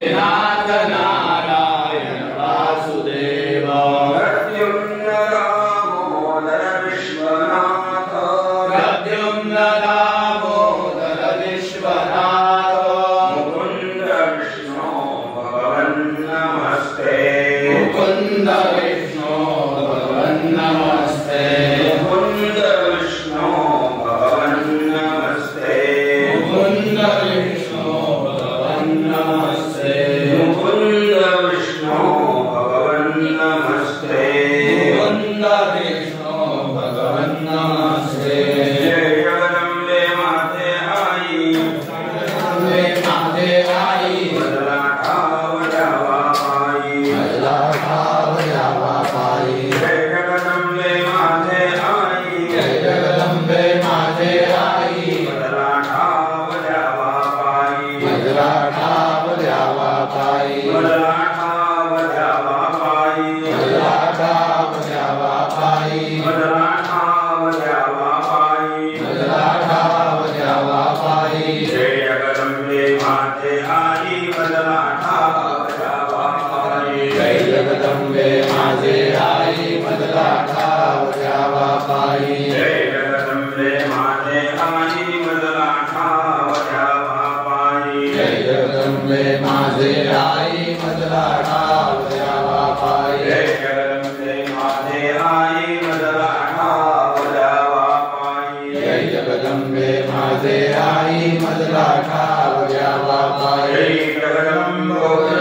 नाथ नारायण वासुदेव प्रद्युम्न दामोदर विश्वनाथ प्रद्युम्न दामोदर विश्वनाथ मुकुंद विष्णु भगवन् नमस्ते मुकुंद विष्णु भगवन् नमस्ते मुकुंद विष्णु भगवन् नमस्ते मुकुंद विष्णु भगवन् नमस्ते मुकुंद विष्णु भगवन् नमस्ते मुकुंद विष्णु भगवन् नमस्ते जय जगदम्बे माते आई जगदम्बे माते आई बदला ठावजावा पाई बदला ठावजावा पाई जय जगदम्बे माते आई जय जगदम्बे माते आई बदला ठावजावा पाई बदला ठावजावा पाई बदला ठावजावा पाई बदला ठावजावा पाई बदला ठावजावा पाई बदला ठावजावा पाई जय जगदम्बे माते आई बदला ठावजावा पाई जय जगदम्बे माते आई बदला ठावजावा पाई जय जगदम्बे माते आई बदला ठावजावा पाई जय जगदम्बे माते आई बदला ठावजावा पाई जय जगदम्बे माते आई बदला ठावजावा पाई जय जगदम्बे माते आई बदला ठावजावा पाई जय जगदम्बोऽस्तु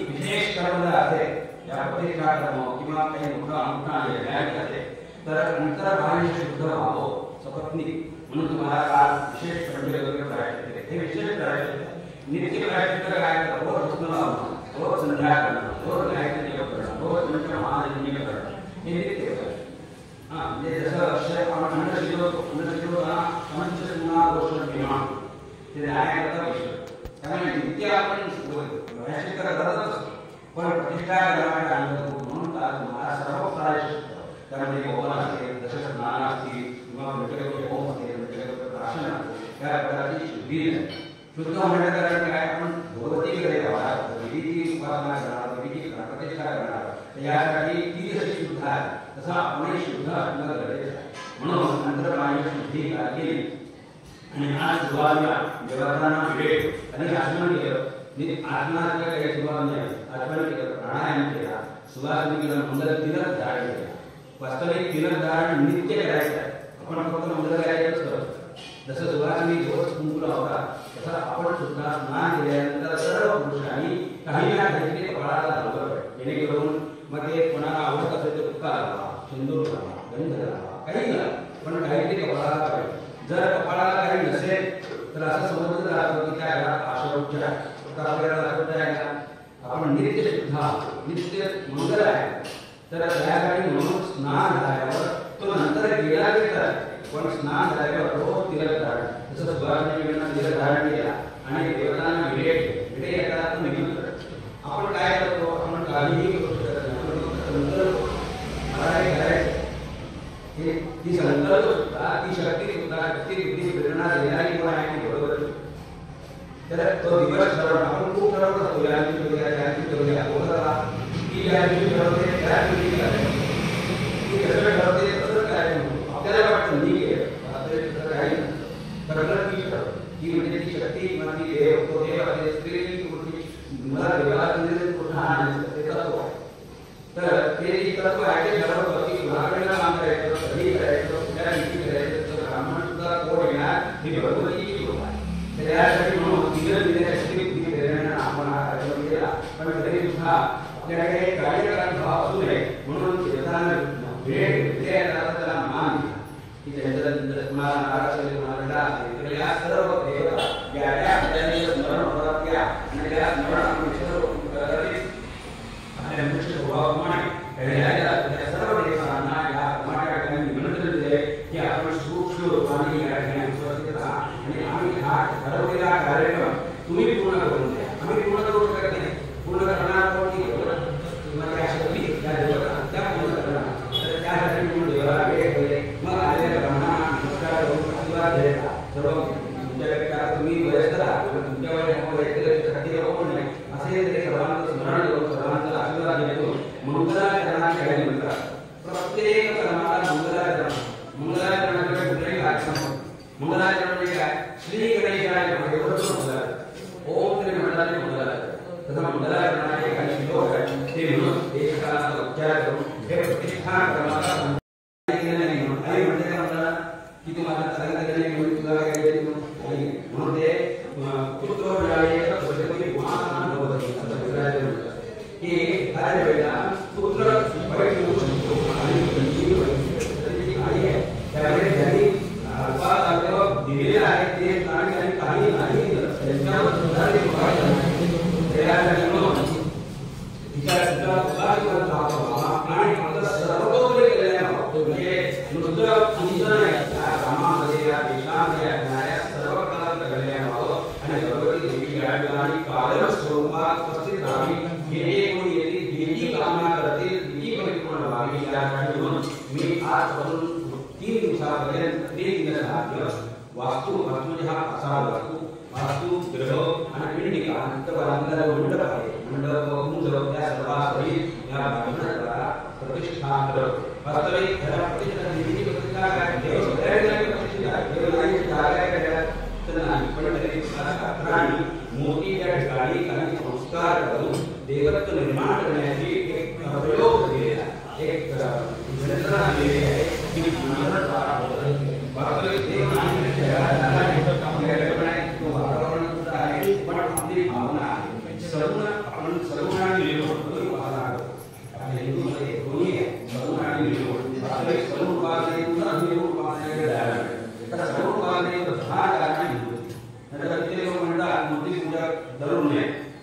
विशेष कर्म किंवा काही मोठं अनुष्ठान तर अंतर्बाह्य शुद्ध व्हावं सपत्नीक म्हणून तुम्हाला काल विशेष पंचगव्य प्रायश्चित्त केले. हे विशेष प्रायश्चित्त नित्य प्रायश्चित्त काय तर रोज स्नान लावणं, रोज संध्या करणं, रोज गायत्री जप करणं, रोज मंत्र महायज्ञ करणं हे नित्य करायचं. म्हणजे जसं आपण अन्न शिकवतो पंचस्ना दोष निर्माण ते न्याय करता बसतो. त्यामुळे नित्य आपण प्रायश्चित्त करतच असतो. पण प्रतिष्ठा करण्याचा अनुभव म्हणून मला सर्व प्रायश्चित्त त्यामध्ये होम असेल, जसं स्नान असतील किंवा वेगवेगळे होम असेल, वेगवेगळे प्राशन असेल, त्या प्रकारची शुद्धी शुद्ध होण्याचं कारण काय आपण भगवतीकडे जाणार, देवीची उपासना करणार, देवीची प्रतिष्ठा करणार. यासाठी ती जशी शुद्ध आहे तसं आपणही शुद्ध असणं गरजेचं आहे. म्हणून अंतर्बाह्य शुद्धी केली आणि आज सुरुवातीला देवतांना विवेक आणि आचमन केलं. आत्माच्या काही सुरुवात नाही, आचमन केलं, प्राणायाम केला, सुवासनी केलं, मंगल तिलक धारण केला. वास्तविक तिलक धारण नित्य करायचं आहे. आपण फक्त मंगल करायचंच करतो. जसं सुवासनी रोज कुंकू लावतात तसं आपण सुद्धा स्नान केल्यानंतर सर्व पुरुषांनी काही ना काहीतरी कपाळाला लावलं पाहिजे. जेणेकरून मग ते कोणाला आवडत असेल तर उत्तर लावा, सिंदूर लावा, गंध लावा, काही लावा, पण काहीतरी कपाळाला पाहिजे. जर कपाळाला काही नसेल तर असं समजलं जातं की त्या घरात आश्रमच्या आपल्याला दाखवता आहे का आपण नित्य शुद्ध नित्य मंगल आहे. तर त्यासाठी म्हणून स्नान झाल्यावर तो नंतर गेला गेला पण स्नान झाल्यावर रोज तिलक धारण, जसं सुवासिनींना तिलक धारण केला आणि देवतांना विडे येतात तो निघून करत. आपण काय करतो, आपण काहीही करू शकत नाही. संकल्प मला हे करायचं, ती संकल्प सुद्धा, ती शक्ती सुद्धा, शक्ती बुद्धी प्रेरणा देणारी कोण आहे ती बरोबर. तर तो दिवस ठरवणं आपण खूप ठरवत असतो, या दिवशी करूया, त्या दिवशी करूया, बोलता ती या दिवशी ठरवते, त्या दिवशी करायचं. ती कसं ठरवते तसंच करायचं. आपल्याला वाटतं मी केलं, वास्तविक तसं काही करणं ती ठरवते. ती म्हणजे ती शक्ती किंवा ती देव, तो देव आहे, स्त्री मूर्ती, मला देवाला पुन्हा आणायचं ते तत्व आहे. तर ते तत्व आहे ते ठरवतं की कुणाकडनं काम करायचं, कधी करायचं, कुठल्या दिवशी करायचं. तर ब्राह्मण सुद्धा कोण येणार ही भगवतीची कृपा आहे. त्यासाठी म्हणून तिला दिलेल्या प्रेरणेने आपण हा कार्यक्रम केला. पण तरी सुद्धा आपल्याकडे कार्यक्रम भाव असू नये म्हणून देवतांना भेट त्याला मान दिला की त्यांच्या कुणाला नाराज असेल, कुणाला असेल तर या सर्व देवता ज्या ज्या आपल्याला स्मरण होतात त्या आणि त्या स्मरण आपण सर्व आपल्या मुख्य स्वभावाप्रमाणे सर्व देवतांना या प्रमाणे निमंत्रण दिले की आपण सूक्ष्म रूपाने या ठिकाणी उपस्थित राहा आणि आम्ही हा ठरवलेला कार्यक्रम तुम्ही पूर्ण करून द्या. आम्ही पूर्ण करू शकत नाही, पूर्ण करणार कोण की किंवा त्या शक्ती त्या देवता त्या पूर्ण करणार. तर त्यासाठी म्हणून देवाला भेट केले. मग आलेल्या ब्राह्मणांना नमस्कार करून आशीर्वाद द्यायचा. सर्व तुमच्यापेक्षा तुम्ही वयस्कर आहात, तुमच्या वयस्कर कोण नाही असेल तरी सर्वांचं स्मरण करून सर्वांचा आशीर्वाद घेतो. मंगलाचरणाचे काही म्हणतात. प्रत्येक कर्माला मंगलाचरण, मंगलाचरणाकडे कुठलाही कार्यक्रम मंगलाचरण म्हणजे काय, श्री गणेशाय नमः एवढंच मंगलाचरण. ओम श्री मंगलाचरण मंगलाचरण. तसं मंगलाचरणाचे काही श्लोक आहेत ते म्हणून एक काळाचा उच्चार करून हे प्रतिष्ठा कर्माला की तुम्हाला चांगले म्हणून तुला काही म्हणून ते पुत्र की काय वेळेला पुत्र वाईट होऊ शकतो आणि आई आहे त्यामुळे त्यांनी दिलेलं आहे ते काही नाही त्यांच्यावर सुधारले त्यासाठी म्हणून तिच्या आणि सर्वतोपरी केलेल्या म्हणजे नुसतं पूजन आहे रामामध्ये या देशामध्ये येणाऱ्या सर्व कला घडलेल्या भाव आणि भगवती देवी या ठिकाणी कारण स्वरूपात उपस्थित राहावी हे कोण येते देवी कामना करते ती परिपूर्ण व्हावी यासाठी म्हणून मी आजपासून 3 दिवसापर्यंत 3 दिवस वास्तू म्हणजे हा असा वास्तू ग्रह आणि पिंडिका अंतरांतर मंडप आहे. मंडप कुंज त्या सर्वांसहित या ब्राह्मणाला प्रतिष्ठा करत वास्तविक घरा प्रतिष्ठा देवीची प्रतिष्ठा काय देव सगळ्यांची प्रतिष्ठा देवाची जागा काय तर नाही पण तरी शास्त्रांनी मोठी त्या ठिकाणी काही संस्कार करून देवत्व निर्माण करण्याची एक प्रयोग दिलेला एक यंत्रणा दिलेली आहे की मंडळद्वारा वास्तविक देव आणि वातावरण सुद्धा आहे पण आपली भावना आहे सर्व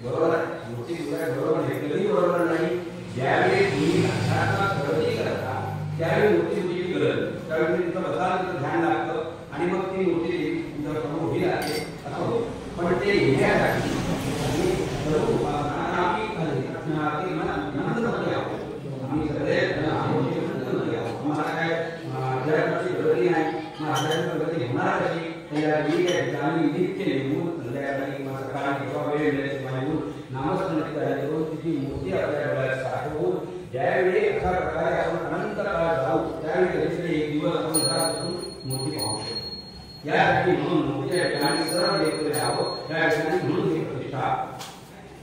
बरोबर आहे, मूर्ती पूजा बरोबर नाही, कधीही बरोबर नाही. ज्यावेळी तुम्ही अध्यात्मात प्रगती करता त्यावेळी मूर्ती पूजेची गरज, त्यावेळी तिथं बसाल तिथं ध्यान लागतं आणि मग ती मूर्ती तुमच्या समोर उभी राहते असं होतं. पण ते येण्यासाठी आम्ही सर्व आम्ही सगळे आम्हाला काय अध्यात्माची प्रगती नाही, मग अध्यात्मिक प्रगती होणार कशी? त्यासाठी आम्ही नित्य नेमून संध्याकाळी किंवा सकाळी किंवा वेळ मिळेल तेव्हा येऊन नामस्मरण करून तिची मूर्ती आपल्या डोळ्यात साठवून ज्यावेळी अशा प्रकारे आपण अनंत काळ जाऊ त्यावेळी कधीतरी एक दिवस आपण घरात बसून मूर्ती पाहू शकतो. यासाठी म्हणून मूर्तीच्या ठिकाणी सर्व एकत्र यावं, त्या ठिकाणी म्हणून ही प्रतिष्ठा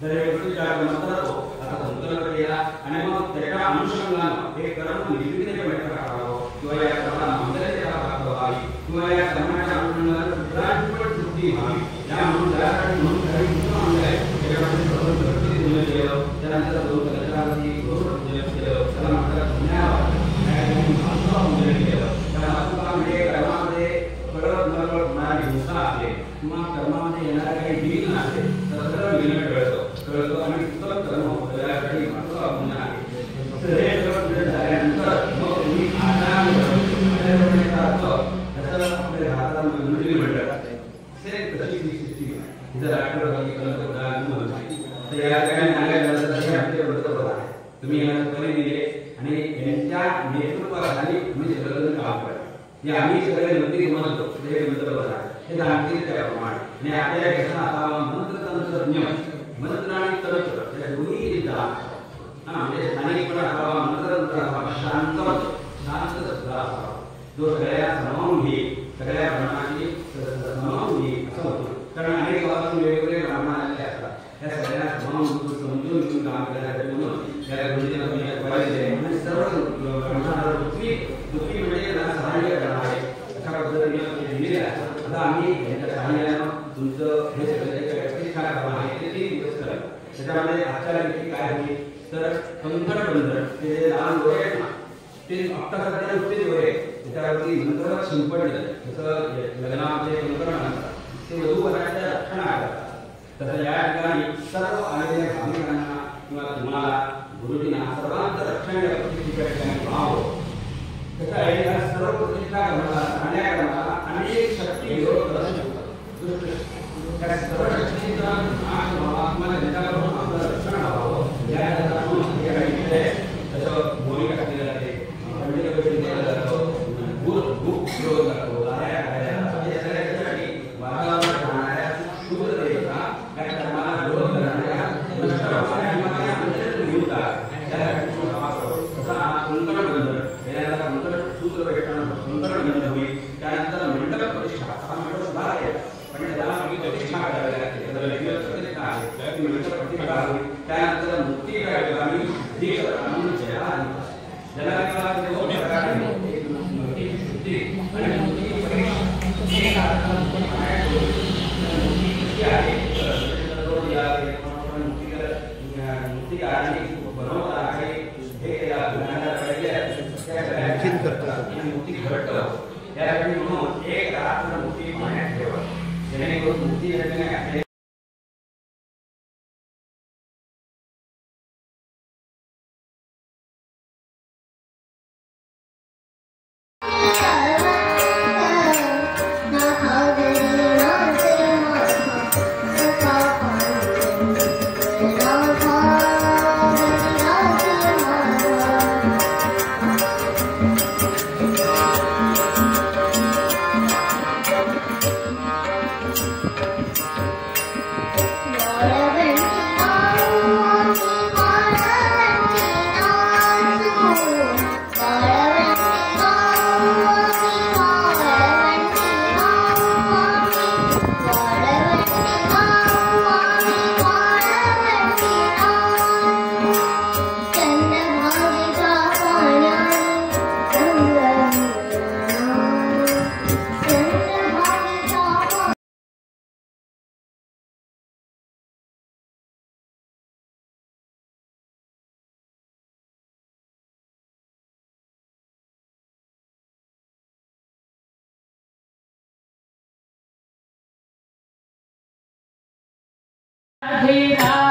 दरेवरतीच्या मंत्रातो आता संकल्प केला आणि मग त्याच्या अनुषंगानं हे कर्म निर्विघ्नपणे करावं किंवा या कर्माला मंदिराची प्राप्त व्हावी किंवा या कर्माच्या अनुषंगानं दुसऱ्यांची पण तृप्ती व्हावी या म्हणून त्यासाठी म्हणून काही मंदिर आहे त्याच्यामध्ये सर्व भक्ती पूजन केलं, त्यानंतर दोन कलशावरती गौरव पूजन केलं, त्याला म्हणतात पुण्यावर मातृका पूजन केलं. त्या मातृकामध्ये कर्मामध्ये कळत नकळत होणारी हिंसा असेल किंवा कर्मामध्ये येणारे काही विघ्न असेल तर सर्व विघ्न कळतो आणि उत्तम कर्म होण्यासाठी मातृका पूजन आहे. तर हे सर्व पूजन झाल्यानंतर मग तुम्ही आचार्य आपल्या भारतामध्ये मंदिर मंडळ सेम तशी सिस्टीम आहे. इथं राष्ट्रपती पंतप्रधान तर या ठिकाणी सांगायचं आमचे पंतप्रधान आहे, तुम्ही यांना सगळे दिले आणि यांच्या नेतृत्वाखाली म्हणजे सगळं काम करा. हे आम्ही सगळे मंत्री समजतो हे पंतप्रधान हे सांगतील त्याप्रमाणे आणि आपल्या देशात असावा मंत्रतंत्रज्ञ मंत्र आणि तंत्र या दोन्ही विद्या म्हणजे स्थानिकपणा असावा, मंत्रतंत्र असावा, शांत सुद्धा असावा जो सगळ्या समावून घेईल, सगळ्या ब्रह्माची समावून घेईल असं होतं. कारण अनेक गावातून वेगवेगळे ब्राह्मण आलेले असतात, त्या सगळ्या समावून समजून घेऊन काम करण्यासाठी म्हणून या गोष्टीला सर्व ब्रह्मांना पृथ्वी म्हणजे सहाय्य करणारे अशा पद्धतीने दिलेले असतात. आता आम्ही यांच्या सहाय्यानं तुमचं हे सगळं प्रतिष्ठा करणं आहे ते 3 दिवस करा. त्याच्यामध्ये आजच्या दिवशी काय होईल तर कंकणबंधन ते लहान डोळे आहेत ना ते आत्ता सध्या नुकते डोळे त्याच्यावरती मंत्र शिंपडलं जसं लग्नामध्ये कंकण म्हणतात ते वधूवराच्या रक्षणा करतात. तसं या ठिकाणी सर्व आलेल्या भाविकांना किंवा तुम्हाला गुरुजींना सर्वांचं रक्षण या प्रतिष्ठेच्या ठिकाणी व्हावं. त्याचा या सर्व प्रतिष्ठा करणारा करणारा अनेक शक्ती विरोध करत शकतात. त्या सर्व शक्तींचा नाश व्हावा किंवा त्यांच्याकडून आपलं रक्षण व्हावं याकरता तसं भूमिका केली जाते, पंडित केलं जातं, भूत विरोध करतो, यासाठी वातावरणात राहणाऱ्या शूद्र देवता त्या कर्माला विरोध करणाऱ्या सूत्र संकल्प होईल. त्यानंतर मंडप प्रतिष्ठा मंडप भाग आहे पण त्याला प्रतिष्ठा करावी लागते, प्रतिष्ठा आहे मंडप प्रतिष्ठा होईल. त्यानंतर मुक्ती आणि मुक्ती घट्ट यासाठी म्हणून एक रात्र मुक्ती पाण्यात ठेवा जेणेकरून मुक्ती Govinda